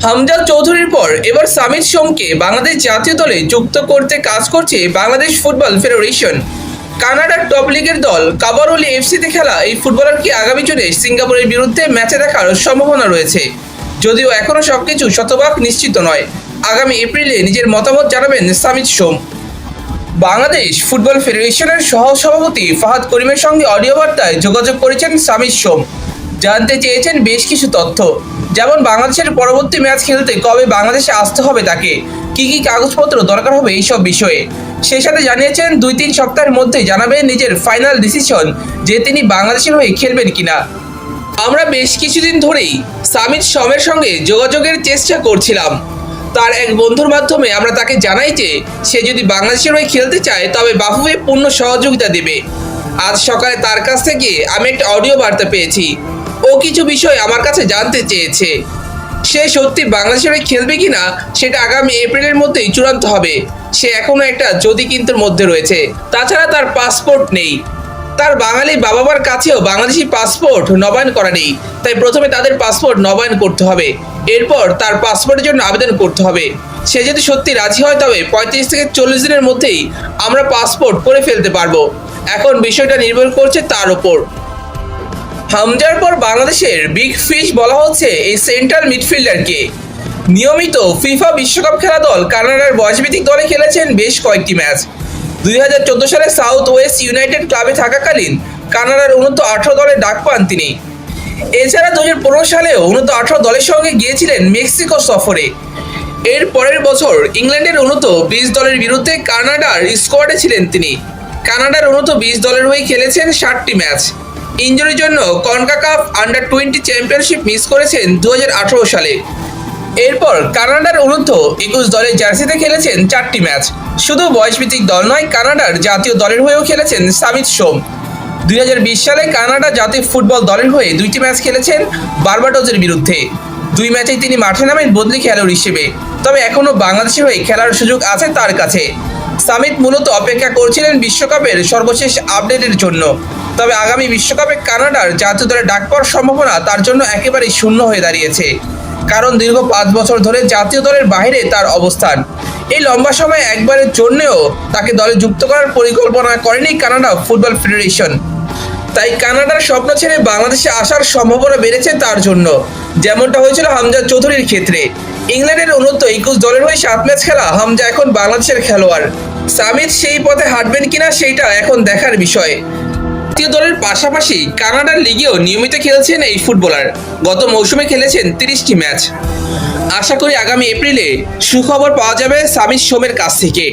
হামজা চৌধুরীর পর এবার সামিত সোমকে বাংলাদেশ জাতীয় দলে যুক্ত করতে কাজ করছে বাংলাদেশ ফুটবল ফেডারেশন। কানাডার টপ লিগের দল কাবারোলি এফসিতে খেলা এই ফুটবলারকে আগামী জুনে সিঙ্গাপুরের বিরুদ্ধে ম্যাচে দেখার সম্ভাবনা রয়েছে, যদিও এখনও সবকিছু শতভাগ নিশ্চিত নয়। আগামী এপ্রিলে নিজের মতামত জানাবেন সামিত সোম। বাংলাদেশ ফুটবল ফেডারেশনের সহসভাপতি ফাহাদ করিমের সঙ্গে অডিও বার্তায় যোগাযোগ করেছেন সামিত সোম। জানতে চেয়েছেন বেশ কিছু তথ্য, যেমন বাংলাদেশের পরবর্তী ম্যাচ খেলতে কবে বাংলাদেশে আসতে হবে, তাকে কী কী কাগজপত্র দরকার হবে এইসব বিষয়ে। সেই সাথে জানিয়েছেন 2-3 সপ্তাহের মধ্যে জানাবেন নিজের ফাইনাল ডিসিশন যে তিনি বাংলাদেশের হয়ে খেলবেন কিনা। আমরা বেশ কিছুদিন ধরেই সামিত সোমের সঙ্গে যোগাযোগের চেষ্টা করছিলাম। তার এক বন্ধুর মাধ্যমে আমরা তাকে জানাই যে সে যদি বাংলাদেশের হয়ে খেলতে চায় তবে বাফুফে পূর্ণ সহযোগিতা দেবে। আজ সকালে তার কাছ থেকে আমি একটা অডিও বার্তা পেয়েছি। ও কিছু বিষয় আমার কাছে জানতে চেয়েছে। সে সত্যি বাংলাদেশের হয়ে খেলবে কিনা সেটা আগামী এপ্রিলের মধ্যেই চূড়ান্ত হবে। সে এখনও একটা যদি কিন্তুর মধ্যে রয়েছে। তাছাড়া তার পাসপোর্ট নেই। তার বাঙালি বাবা মার কাছেও বাংলাদেশি পাসপোর্ট নবায়ন করা নেই, তাই প্রথমে তাদের পাসপোর্ট নবায়ন করতে হবে, এরপর তার পাসপোর্টের জন্য আবেদন করতে হবে। সে যদি সত্যি রাজি হয় তবে 35 থেকে 40 দিনের মধ্যেই আমরা পাসপোর্ট করে ফেলতে পারবো। এখন বিষয়টা নির্ভর করছে তার ওপর। হামজার পর বাংলাদেশের বিগ ফিশ বলা হচ্ছে এই সেন্ট্রাল মিডফিল্ডারকে। নিয়মিত ফিফা বিশ্বকাপ খেলা দল কানাডার বয়সভিত্তিক দলে খেলেছেন বেশ কয়েকটি ম্যাচ। 2014 সালে সাউথ ওয়েস্ট ইউনাইটেড ক্লাবে থাকাকালীন কানাডার U18 দলে ডাক পান তিনি। এছাড়া 2015 সালেও U18 দলের সঙ্গে গিয়েছিলেন মেক্সিকো সফরে। এর পরের বছর ইংল্যান্ডের U20 দলের বিরুদ্ধে কানাডার স্কোয়াডে ছিলেন তিনি। কানাডার U20 দলের হয়ে খেলেছেন 60টি ম্যাচ। ইনজুরির জন্য কনকাকাফ আন্ডার-20 চ্যাম্পিয়নশিপ মিস করেছেন 2018 সালে। এরপর কানাডার U21 দলের জার্সিতে খেলেছেন 4টি ম্যাচ। শুধু বয়সভিত্তিক দল নয়, কানাডার জাতীয় দলের হয়েও খেলেছেন সামিত সোম। 2020 সালে কানাডা জাতীয় ফুটবল দলের হয়ে 2টি ম্যাচ খেলেছেন বার্বাডোসের বিরুদ্ধে। 2 ম্যাচেই তিনি মাঠে নামেন বদলি খেলোয়াড় হিসেবে। তবে এখনও বাংলাদেশের হয়ে খেলার সুযোগ আছে তার কাছে। সামিত মূলত অপেক্ষা করছিলেন বিশ্বকাপের সর্বশেষ আপডেটের জন্য। তবে আগামী বিশ্বকাপে কানাডার জাতীয় দলে ডাক পাওয়ার সম্ভাবনা তার জন্য একেবারেই শূন্য হয়ে দাঁড়িয়েছে, কারণ দীর্ঘ 5 বছর ধরে জাতীয় দলের বাইরে তার অবস্থান। এই লম্বা সময় একবারের জন্যও তাকে দলে যুক্ত করার পরিকল্পনা করেনি কানাডা ফুটবল ফেডারেশন। তাই কানাডার স্বপ্ন ছেড়ে বাংলাদেশে আসার সম্ভাবনা বেড়েছে তার জন্য, যেমনটা হয়েছিল হামজা চৌধুরীর ক্ষেত্রে। ইংল্যান্ডের U21 দলের হয়ে 7 ম্যাচ খেলা হামজা এখন বাংলাদেশের খেলোয়াড়। সামিত সেই পথে হাঁটবেন কিনা সেটা এখন দেখার বিষয়। জাতীয় দলের পাশাপাশি কানাডার লিগেও নিয়মিত খেলছেন এই ফুটবলার। গত মৌসুমে খেলেছেন 30টি ম্যাচ। আশা করি আগামী এপ্রিলে সুখবর পাওয়া যাবে সামিত সোমের কাছ থেকে।